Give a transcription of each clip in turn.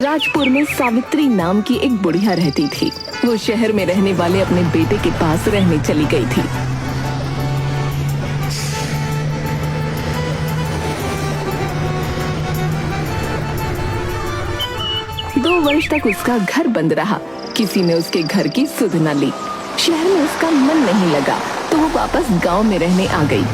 राजपुर में सावित्री नाम की एक बुढ़िया रहती थी। वो शहर में रहने वाले अपने बेटे के पास रहने चली गई थी। दो वर्ष तक उसका घर बंद रहा। किसी ने उसके घर की सुध न ली। शहर में उसका मन नहीं लगा तो वो वापस गांव में रहने आ गई।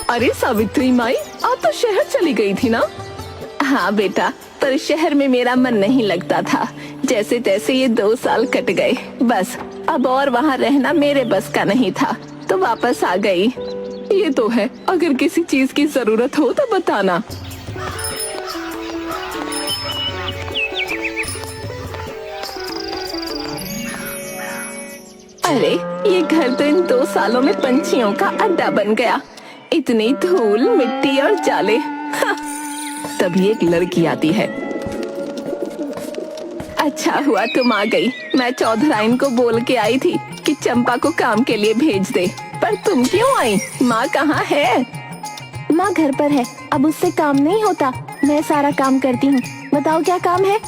अरे सावित्री माई, आप तो शहर चली गई थी ना? हाँ बेटा, पर शहर में मेरा मन नहीं लगता था। जैसे तैसे ये 2 साल कट गए। बस अब और वहाँ रहना मेरे बस का नहीं था, तो वापस आ गई। ये तो है, अगर किसी चीज की जरूरत हो तो बताना। अरे ये घर तो इन 2 सालों में पंछियों का अड्डा बन गया। इतनी धूल, मिट्टी और जाले। तभी एक लड़की आती है। अच्छा हुआ तुम आ गई। मैं चौधराइन को बोल के आई थी कि चंपा को काम के लिए भेज दे, पर तुम क्यों आई? माँ कहाँ है? माँ घर पर है। अब उससे काम नहीं होता, मैं सारा काम करती हूँ। बताओ क्या काम है?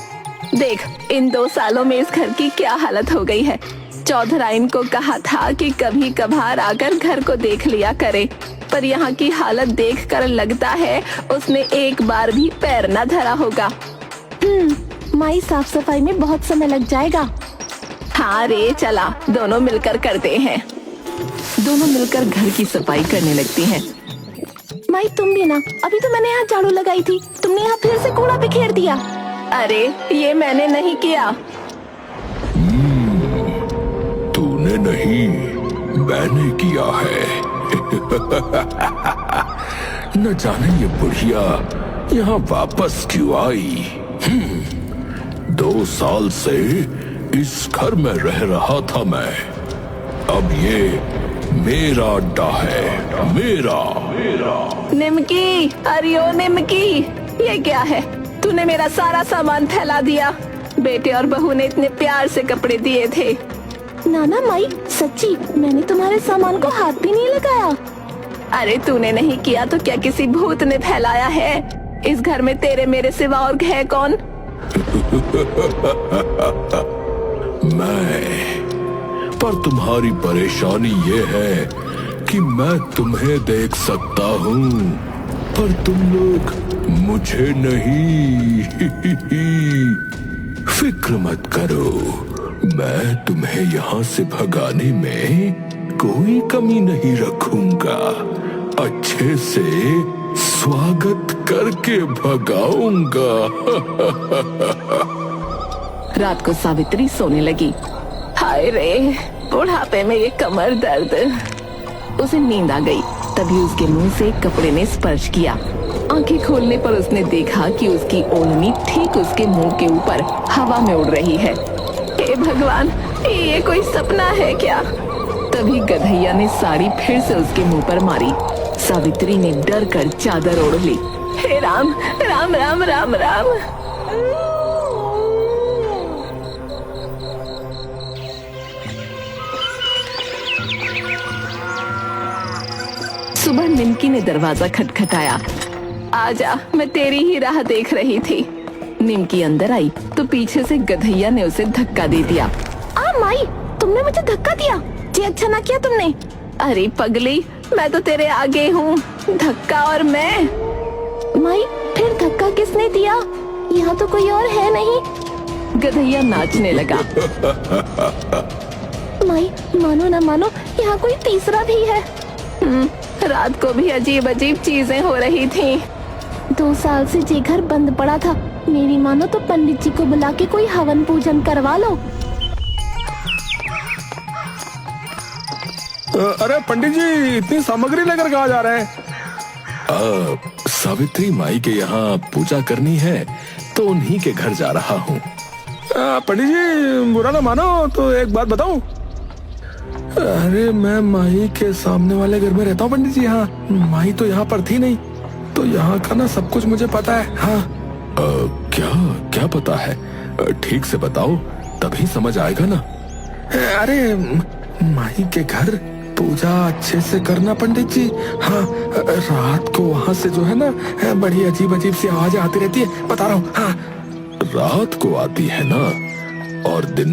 देख, इन 2 सालों में इस घर की क्या हालत हो गई है। चौधराइन को कहा था कि कभी कभार आकर घर को देख लिया करे, पर यहाँ की हालत देखकर लगता है उसने एक बार भी पैर न धरा होगा। माई, साफ सफाई में बहुत समय लग जाएगा। हाँ रे, चला दोनों मिलकर करते हैं। दोनों मिलकर घर की सफाई करने लगती हैं। माई तुम भी ना, अभी तो मैंने यहाँ झाड़ू लगाई थी, तुमने यहाँ फिर से कूड़ा बिखेर दिया। अरे ये मैंने नहीं किया। तूने नहीं, मैंने किया है। न जाने ये बुढ़िया यहाँ वापस क्यों आई। 2 साल से इस घर में रह रहा था मैं। अब ये मेरा अड्डा है, मेरा। निमकी, अरे ओ निमकी, ये क्या है? तूने मेरा सारा सामान फैला दिया। बेटे और बहू ने इतने प्यार से कपड़े दिए थे। नाना माई, सच्ची मैंने तुम्हारे सामान को हाथ भी नहीं लगाया। अरे तूने नहीं किया तो क्या किसी भूत ने फैलाया है? इस घर में तेरे मेरे सिवा और है कौन? मैं। पर तुम्हारी परेशानी ये है कि मैं तुम्हें देख सकता हूँ, पर तुम लोग मुझे नहीं। फिक्र मत करो, मैं तुम्हें यहाँ से भगाने में कोई कमी नहीं रखूंगा। अच्छे से स्वागत करके भगाऊंगा। रात को सावित्री सोने लगी। हाय रे, बुढ़ापे में ये कमर दर्द। उसे नींद आ गई। तभी उसके मुंह से कपड़े ने स्पर्श किया। आंखें खोलने पर उसने देखा कि उसकी ओढ़नी ठीक उसके मुंह के ऊपर हवा में उड़ रही है। हे भगवान, ये कोई सपना है क्या? तभी गधैया ने साड़ी फिर से उसके मुंह पर मारी। सावित्री ने डर कर चादर ओढ़ ली। हे राम राम राम राम राम। सुबह निमकी ने दरवाजा खटखटाया। आजा, मैं तेरी ही राह देख रही थी। निमकी अंदर आई तो पीछे से गधैया ने उसे धक्का दे दिया। माई, तुमने मुझे धक्का दिया। जी अच्छा ना किया तुमने। अरे पगली, मैं तो तेरे आगे हूँ। धक्का और मैं। माई, फिर धक्का किसने दिया? यहाँ तो कोई और है नहीं। गधैया नाचने लगा। माई, मानो ना मानो, यहाँ कोई तीसरा भी है। रात को भी अजीब अजीब चीजें हो रही थी। 2 साल से जे घर बंद पड़ा था। मेरी मानो तो पंडित जी को बुला के कोई हवन पूजन करवा लो। अरे पंडित जी, इतनी सामग्री लेकर कहाँ जा रहे हैं? सावित्री माई के यहाँ पूजा करनी है तो उन्हीं के घर जा रहा हूँ। पंडित जी, बुरा ना मानो तो एक बात बताऊं। अरे मैं माई के सामने वाले घर में रहता हूँ पंडित जी। हाँ, माई तो यहाँ पर थी नहीं, तो यहाँ का ना सब कुछ मुझे पता है। हाँ। क्या क्या पता है? ठीक से बताओ, तभी समझ आएगा ना। अरे माई के घर पूजा अच्छे से करना पंडित जी। हाँ, रात को वहाँ से जो है ना बड़ी अजीब अजीब सी आवाजें आती रहती है, बता रहा हूँ। हाँ, रात को आती है ना, और दिन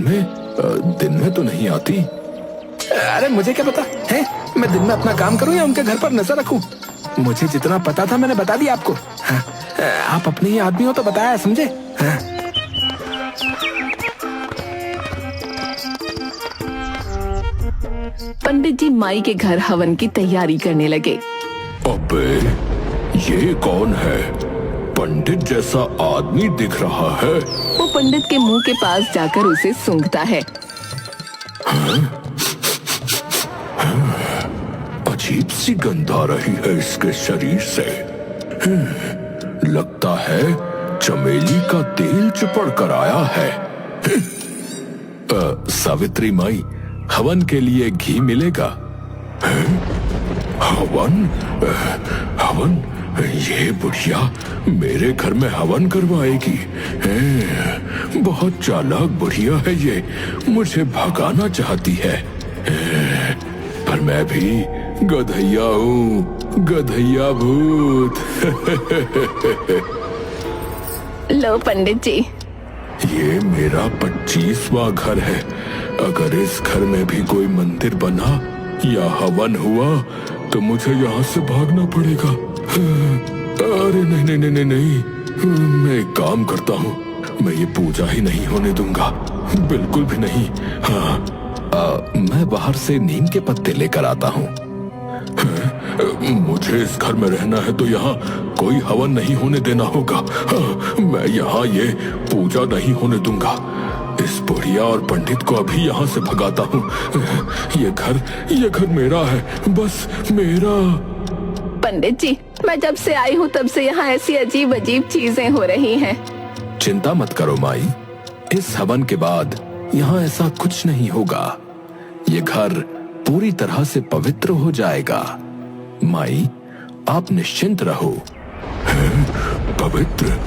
में तो नहीं आती। अरे मुझे क्या पता है, मैं दिन में अपना काम करूँ या उनके घर पर नजर रखूं? मुझे जितना पता था मैंने बता दिया आपको। हाँ, आप अपने ही आदमी हो तो बताया, समझे? हाँ। पंडित जी माई के घर हवन की तैयारी करने लगे। अबे ये कौन है? पंडित जैसा आदमी दिख रहा है। वो पंडित के मुंह के पास जाकर उसे सूंघता है। अजीब सी गंध आ रही है इसके शरीर से। लगता है चमेली का तेल चिपड़ कर आया है। सावित्री माई, हवन के लिए घी मिलेगा? हवन? हवन? ये बुढ़िया मेरे घर में हवन करवाएगी। बहुत चालाक बुढ़िया है ये, मुझे भगाना चाहती है। पर मैं भी गधैया हूँ, गधैया भूत। लो पंडित जी। ये मेरा 25वां घर है। अगर इस घर में भी कोई मंदिर बना या हवन हुआ तो मुझे यहाँ से भागना पड़ेगा। अरे नहीं नहीं नहीं नहीं नहीं, मैं एक काम करता हूँ, मैं ये पूजा ही नहीं होने दूंगा, बिल्कुल भी नहीं। हाँ, मैं बाहर से नीम के पत्ते लेकर आता हूँ। मुझे इस घर में रहना है तो यहाँ कोई हवन नहीं होने देना होगा। मैं यहाँ ये पूजा नहीं होने दूंगा। इस बुढ़िया और पंडित को अभी यहाँ से भगाता हूँ। ये घर मेरा है, बस मेरा। पंडित जी, मैं जब से आई हूँ तब से यहाँ ऐसी अजीब अजीब चीजें हो रही हैं। चिंता मत करो माई, इस हवन के बाद यहाँ ऐसा कुछ नहीं होगा। ये घर पूरी तरह से पवित्र हो जाएगा। माई, आप निश्चिंत रहो। पवित्र?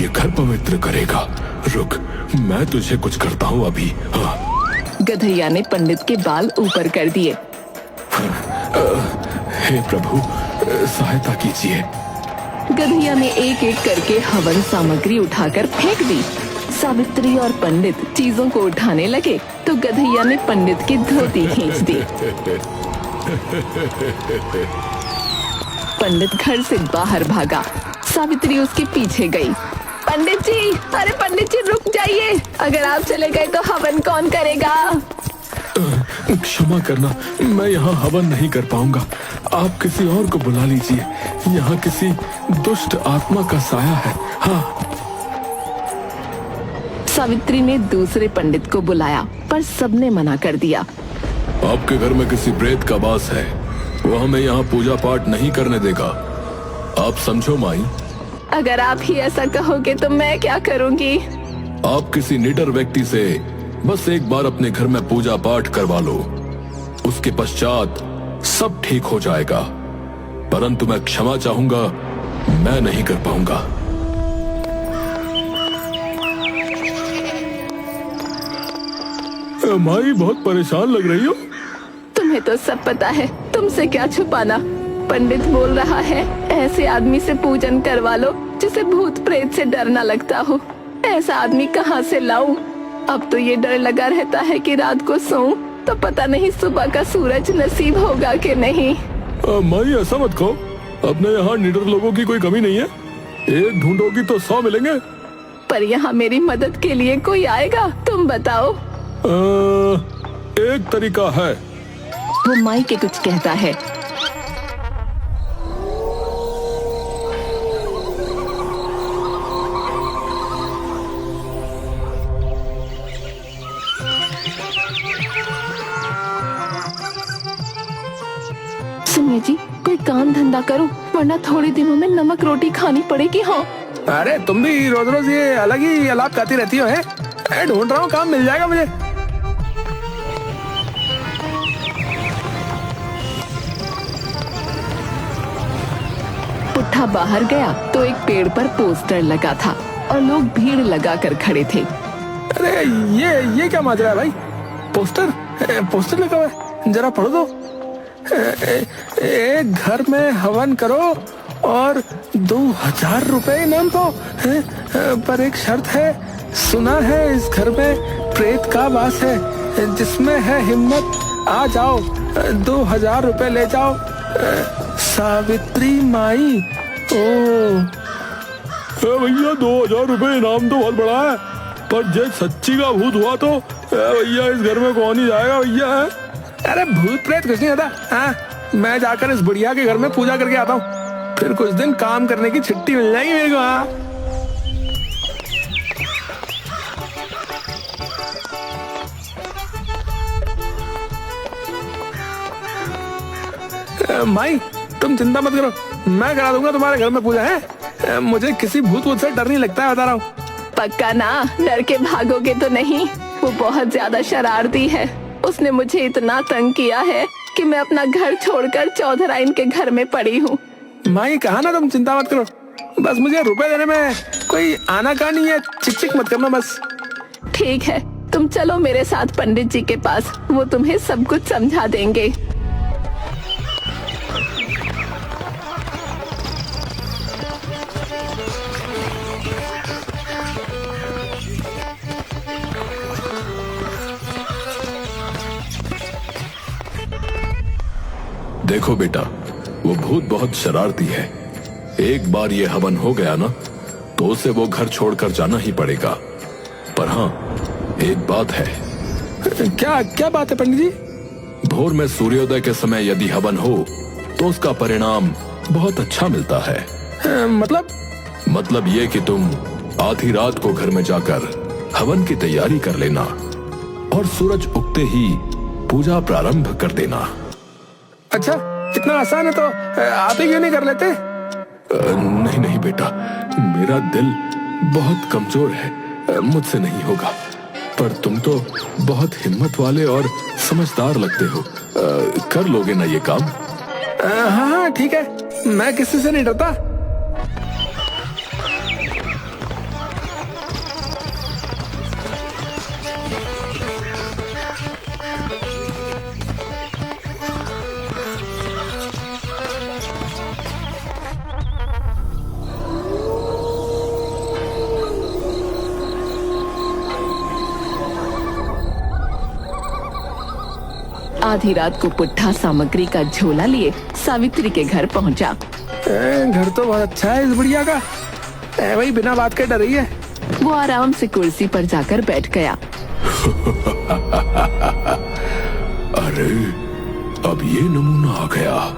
ये घर पवित्र करेगा? रुक, मैं तुझे कुछ करता हूँ अभी। हाँ। गधैया ने पंडित के बाल ऊपर कर दिए। हे प्रभु, सहायता कीजिए। गधैया ने एक एक करके हवन सामग्री उठाकर फेंक दी। सावित्री और पंडित चीजों को उठाने लगे तो गधैया ने पंडित की धोती खींच दी। पंडित घर से बाहर भागा। सावित्री उसके पीछे गई। पंडित जी, अरे पंडित जी रुक जाइए, अगर आप चले गए तो हवन कौन करेगा? क्षमा करना, मैं यहाँ हवन नहीं कर पाऊंगा, आप किसी और को बुला लीजिए। यहाँ किसी दुष्ट आत्मा का साया है। हाँ। सावित्री ने दूसरे पंडित को बुलाया पर सबने मना कर दिया। आपके घर में किसी प्रेत का वास है, वो हमें यहाँ पूजा पाठ नहीं करने देगा। आप समझो माई। अगर आप ही ऐसा कहोगे तो मैं क्या करूँगी? आप किसी निडर व्यक्ति से बस एक बार अपने घर में पूजा पाठ करवा लो, उसके पश्चात सब ठीक हो जाएगा। परंतु मैं क्षमा चाहूंगा, मैं नहीं कर पाऊंगा। माई, बहुत परेशान लग रही हो। तुम्हें तो सब पता है, तुमसे क्या छुपाना। पंडित बोल रहा है ऐसे आदमी से पूजन करवा लो जिसे भूत प्रेत से डर न लगता हो। ऐसा आदमी कहाँ से लाऊं? अब तो ये डर लगा रहता है कि रात को सोऊं तो पता नहीं सुबह का सूरज नसीब होगा कि नहीं। माई, ऐसा मत कहो, अपने यहाँ निडर लोगों की कोई कमी नहीं है। एक ढूंढोगी तो 100 मिलेंगे। पर यहाँ मेरी मदद के लिए कोई आएगा? तुम बताओ। एक तरीका है। वो माई के कुछ कहता है। सुनिए जी, कोई काम धंधा करो वरना थोड़े दिनों में नमक रोटी खानी पड़ेगी। हाँ। अरे तुम भी रोज रोज ये अलग ही अलाप खाती रहती हो हैं? ढूंढ रहा हूँ, काम मिल जाएगा मुझे। पुट्ठा बाहर गया तो एक पेड़ पर पोस्टर लगा था और लोग भीड़ लगाकर खड़े थे। अरे ये क्या माजरा है भाई? पोस्टर लगा हुआ है, जरा पढ़ दो। एक घर में हवन करो और 2000 रुपए इनाम पाओ, पर एक शर्त है। सुना है इस घर में प्रेत का वास है, जिसमें है हिम्मत आ जाओ, 2000 रुपए ले जाओ। सावित्री माई। ओ भैया 2000 रुपए इनाम तो बहुत बड़ा है, पर जब सच्ची का भूत हुआ तो भैया इस घर में कौन ही जाएगा भैया? अरे भूत प्रेत कुछ नहीं होता। हाँ, मैं जाकर इस बुढ़िया के घर में पूजा करके आता हूँ, फिर कुछ दिन काम करने की छुट्टी मिल जाएगी मेरे को। हाँ माई, तुम चिंता मत करो, मैं करा दूंगा तुम्हारे घर में पूजा है। मुझे किसी भूत वूत से डर नहीं लगता है, बता रहा हूँ। पक्का ना? डर के भागोगे तो नहीं? वो बहुत ज्यादा शरारती है। उसने मुझे इतना तंग किया है कि मैं अपना घर छोड़कर चौधराइन के घर में पड़ी हूँ। माई कहा ना, तुम चिंता मत करो, बस मुझे रुपए देने में कोई आना का नहीं है। चिक मत करना बस। ठीक है, तुम चलो मेरे साथ पंडित जी के पास, वो तुम्हें सब कुछ समझा देंगे। देखो बेटा, वो भूत बहुत शरारती है। एक बार ये हवन हो गया ना, तो उसे वो घर छोड़कर जाना ही पड़ेगा। पर हाँ, एक बात है। क्या बात है पंडित जी? भोर में सूर्योदय के समय यदि हवन हो तो उसका परिणाम बहुत अच्छा मिलता है। मतलब ये कि तुम आधी रात को घर में जाकर हवन की तैयारी कर लेना और सूरज उगते ही पूजा प्रारंभ कर देना। अच्छा, इतना आसान है तो आप ही क्यों नहीं कर लेते? नहीं बेटा, मेरा दिल बहुत कमजोर है, मुझसे नहीं होगा। पर तुम तो बहुत हिम्मत वाले और समझदार लगते हो, कर लोगे ना ये काम? हाँ ठीक है, मैं किसी से नहीं डरता। आधी रात को पुट्ठा सामग्री का झोला लिए सावित्री के घर पहुंचा। घर तो बहुत अच्छा है इस बुढ़िया का, वही बिना बात के डर रही है। वो आराम से कुर्सी पर जाकर बैठ गया। अरे अब ये नमूना आ गया,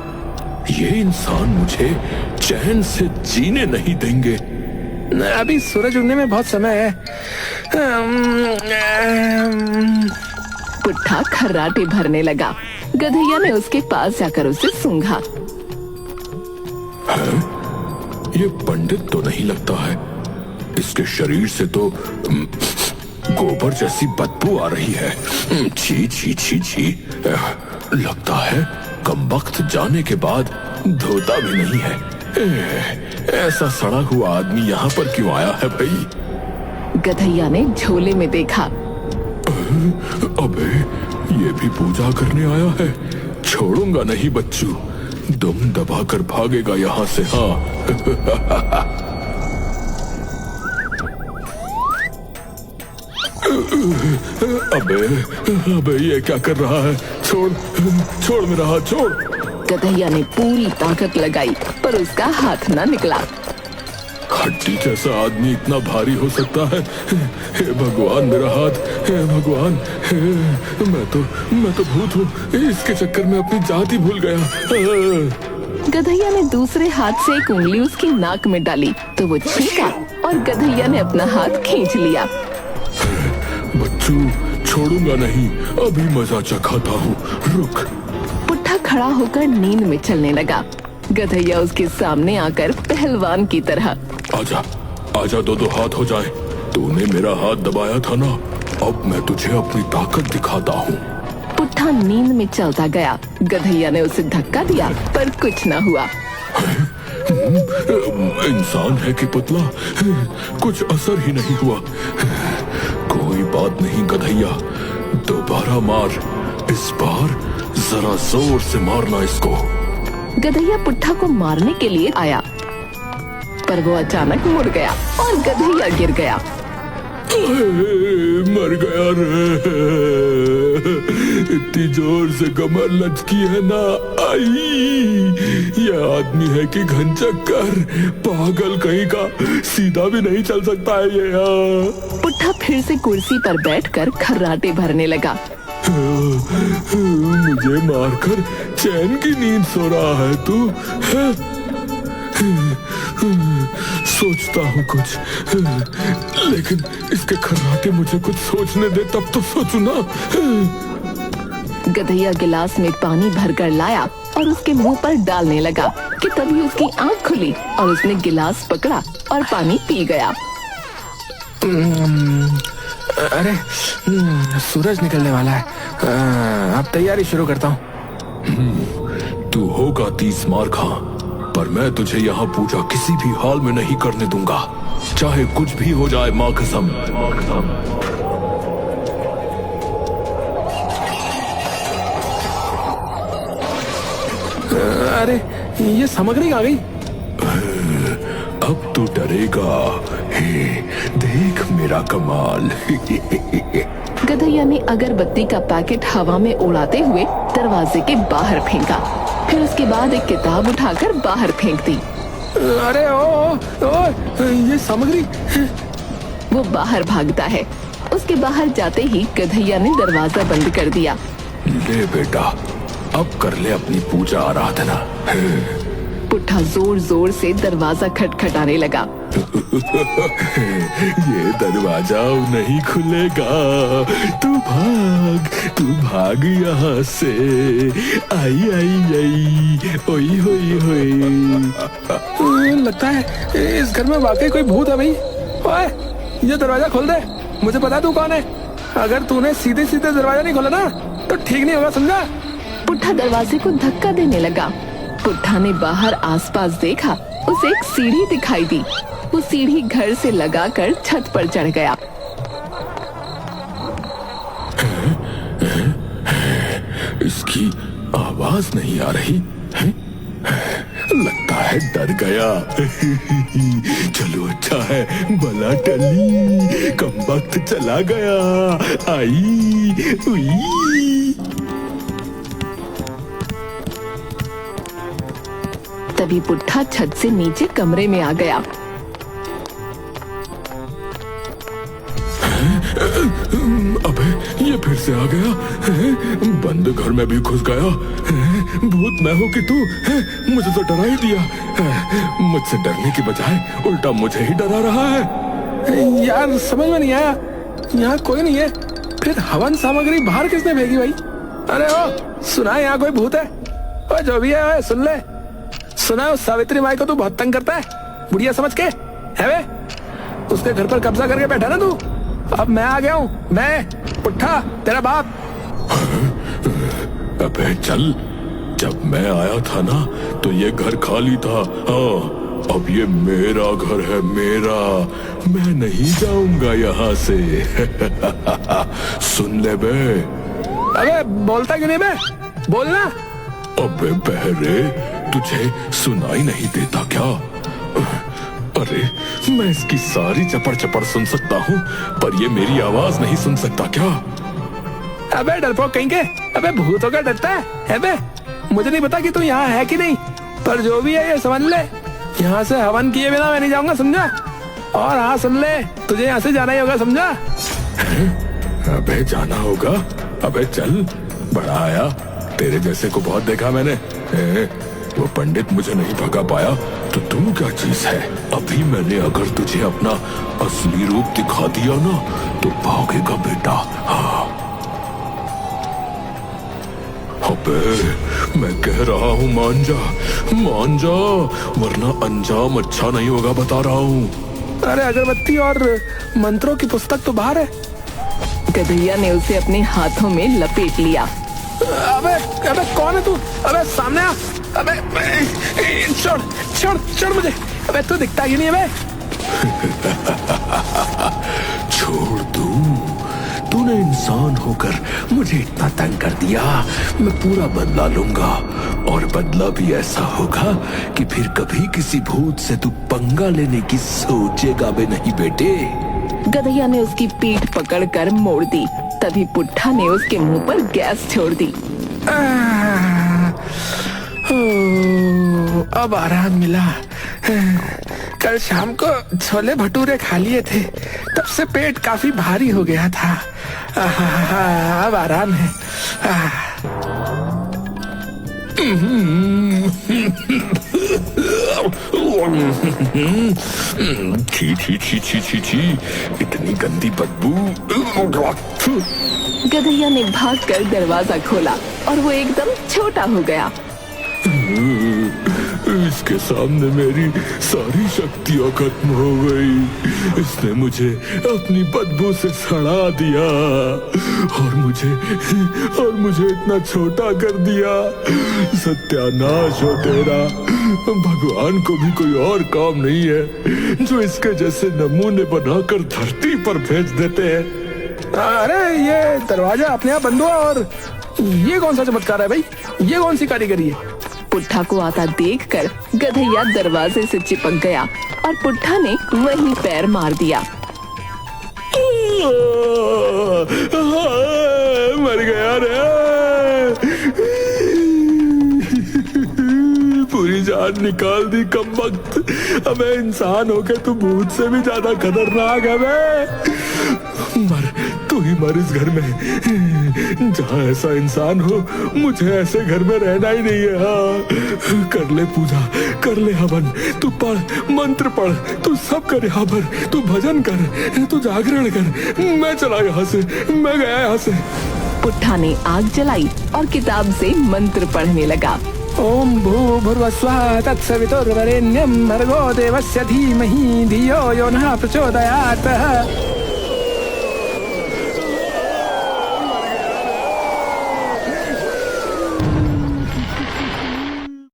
ये इंसान मुझे चैन से जीने नहीं देंगे। अभी सूरज उगने में बहुत समय है। पुट्ठा खर्राटे भरने लगा। गधैया ने उसके पास जाकर उसे सूंघा। ये पंडित तो नहीं लगता है, इसके शरीर से तो गोबर जैसी बदबू आ रही है। छी छी छी छी, लगता है कमबख्त जाने के बाद धोता भी नहीं है। ऐसा सड़ा हुआ आदमी यहाँ पर क्यों आया है भाई? गधैया ने झोले में देखा। अबे ये भी पूजा करने आया है, छोड़ूंगा नहीं बच्चू, दम दबाकर भागेगा यहाँ से। हाँ अबे ये क्या कर रहा है? छोड़ मेरा हाथ, छोड़। गधैया ने पूरी ताकत लगाई पर उसका हाथ न निकला। हड्डी जैसा आदमी इतना भारी हो सकता है? हे भगवान मेरा हाथ, हे भगवान, मैं तो भूत हूँ, इसके चक्कर में अपनी जात ही भूल गया। गधैया ने दूसरे हाथ से एक उंगली उसकी नाक में डाली तो वो छींका और गधैया ने अपना हाथ खींच लिया। बच्चू छोड़ूंगा नहीं, अभी मजा चखाता हूँ, रुक। पुट्ठा खड़ा होकर नींद में चलने लगा। गधैया उसके सामने आकर पहलवान की तरह, आजा दो हाथ हो जाए। तूने मेरा हाथ दबाया था ना, अब मैं तुझे अपनी ताकत दिखाता हूँ। पुट्ठा नींद में चलता गया। गधैया ने उसे धक्का दिया पर कुछ न हुआ। इंसान है कि पुतला, कुछ असर ही नहीं हुआ। कोई बात नहीं गधैया, दोबारा मार। इस बार जरा जोर से मारना इसको। गधैया पुट्ठा को मारने के लिए आया, पर वो अचानक मुड़ गया और गधैया गिर गया। मर गया रे। इतनी जोर से कमर लचकी है ना। आई, ये आदमी है कि घन चक्कर, पागल कहीं का, सीधा भी नहीं चल सकता है ये। पुट्ठा फिर से कुर्सी पर बैठकर खर्राटे भरने लगा। मुझे मारकर चैन की नींद सो रहा है तू? सोचता हूँ कुछ, लेकिन इसके खर्राटे मुझे कुछ सोचने दे, तब तो सोचू ना। गधैया गिलास में पानी भरकर लाया और उसके मुंह पर डालने लगा कि तभी उसकी आंख खुली और उसने गिलास पकड़ा और पानी पी गया। अरे सूरज निकलने वाला है, अब तैयारी शुरू करता हूँ। तू होगा 30 मार खा, पर मैं तुझे यहाँ पूजा किसी भी हाल में नहीं करने दूंगा, चाहे कुछ भी हो जाए। माँ कसम। अरे ये सामग्री आ गई। अब तू डरेगा। हे, देख मेरा कमाल। गधैया ने अगरबत्ती का पैकेट हवा में उड़ाते हुए दरवाजे के बाहर फेंका, फिर उसके बाद एक किताब उठाकर बाहर फेंक दी। अरे ओ, ये सामग्री। वो बाहर भागता है। उसके बाहर जाते ही गधैया ने दरवाजा बंद कर दिया। ले बेटा, अब कर ले अपनी पूजा आराधना। पुट्ठा जोर जोर से दरवाजा खटखटाने लगा। ये दरवाजा नहीं खुलेगा। तू भाग यहाँ से। आई आई आई, ओई होई होई। लगता है इस घर में वाकई कोई भूत है भाई। ओए, ये दरवाजा खोल दे, मुझे पता तू कौन है। अगर तूने सीधे सीधे दरवाजा नहीं खोला ना तो ठीक नहीं होगा, समझा? पुट्ठा दरवाजे को धक्का देने लगा। पुट्ठा ने बाहर आसपास देखा, उसे एक सीढ़ी दिखाई दी। वो सीढ़ी घर से लगाकर छत पर चढ़ गया। इसकी आवाज नहीं आ रही है? लगता है डर गया। चलो अच्छा है, भला टली, कम वक्त चला गया। आई हुई। तभी पुट्ठा छत से नीचे कमरे में आ गया। अबे ये फिर से आ गया। बंद घर में भी घुस गया। भूत मैं हो कि तू? मुझे तो डरा ही दिया। मुझसे डरने की बजाय उल्टा मुझे ही डरा रहा है। यार समझ में नहीं आया, यहाँ कोई नहीं है, फिर हवन सामग्री बाहर किसने फेंकी भाई? अरे ओ, सुना है यहाँ कोई भूत है? ओ जो भी है सुन ले। सुना है उस सावित्री माई को तू बहुत तंग करता है, बुढ़िया समझ के है वे? उसके घर पर कब्जा करके बैठा ना तू। अब मैं आ गया हूँ, मैं पुट्ठा तेरा बाप। अबे चल, जब मैं आया था ना तो ये घर खाली था। हाँ, अब ये मेरा घर है, मेरा। मैं नहीं जाऊंगा यहाँ से। सुन ले बे। अबे बोलता क्यों नहीं बे? बोलना। अबे बहरे, तुझे सुनाई नहीं देता क्या? अरे मैं इसकी सारी चपड़ चपड़ सुन सकता हूँ, पर ये मेरी आवाज नहीं सुन सकता क्या? अबे डरपोक कहीं के, अबे भूतों का डरता है बे? मुझे नहीं पता कि तू यहाँ है कि नहीं, पर जो भी है ये समझ ले, यहाँ से हवन किए बिना मैं नहीं जाऊंगा, समझा? और हाँ सुन ले, तुझे यहाँ से जाना ही होगा, समझा? अबे जाना होगा? अबे चल, बड़ा आया, तेरे जैसे को बहुत देखा मैंने। वो पंडित मुझे नहीं भगा पाया तो तू क्या चीज है? अभी मैंने अगर तुझे अपना असली रूप दिखा दिया ना तो भागेगा बेटा। हाँ। अबे मैं कह रहा हूँ मान जा, मान जा, वरना अंजाम अच्छा नहीं होगा, बता रहा हूँ। अरे अगरबत्ती और मंत्रों की पुस्तक तो बाहर है। गधैया ने उसे अपने हाथों में लपेट लिया। अबे अबे कौन है तू? अबे सामने आ। अबे छोड़ छोड़ छोड़ मुझे। अबे तू दिखता ही नहीं है बे। छोड़ दूं? तूने इंसान होकर मुझे इतना तंग कर दिया, मैं पूरा बदला लूंगा। और बदला भी ऐसा होगा कि फिर कभी किसी भूत से तू पंगा लेने की सोचेगा भी नहीं बेटे। गधैया ने उसकी पीठ पकड़कर मोड़ दी। तभी पुट्ठा ने उसके मुंह पर गैस छोड़ दी। अब आराम मिला। कल शाम को छोले भटूरे खा लिए थे, तब से पेट काफी भारी हो गया था। अब आराम है। छी छी छी छी छी छी, इतनी गंदी बदबू। गधैया ने भागकर दरवाजा खोला और वो एकदम छोटा हो गया। इसके सामने मेरी सारी शक्तियां खत्म हो गई। इसने मुझे अपनी बदबू से सड़ा दिया और मुझे इतना छोटा कर दिया। सत्यानाश हो तेरा। भगवान को भी कोई और काम नहीं है जो इसके जैसे नमूने बनाकर धरती पर भेज देते हैं। अरे ये दरवाजा अपने आप बंद हुआ और ये कौन सा चमत्कार है भाई? ये कौन सी कारीगरी है? पुट्ठा को आता देखकर गधैया दरवाजे से चिपक गया और पुट्ठा ने वहीं पैर मार दिया। मर गया रे। पूरी जान निकाल दी कमबख्त। अबे इंसान होके तू भूत से भी ज्यादा खतरनाक है बे। मर, तू ही मर इस घर में। जहाँ ऐसा इंसान हो, मुझे ऐसे घर में रहना ही नहीं है। हाँ, कर ले पूजा, कर ले हवन, तू पढ़, मंत्र पढ़, तू सब कर यहाँ पर, तू भजन कर, तू जागरण कर। मैं चला यहाँ से, मैं गया यहाँ से। पुट्ठा ने आग जलाई और किताब से मंत्र पढ़ने लगा। ओम भूर्भुवस्वः तत्सवितुर्वरेण्यं भर्गो देवस्य धीमहि धियो यो नः प्रचोदयात्।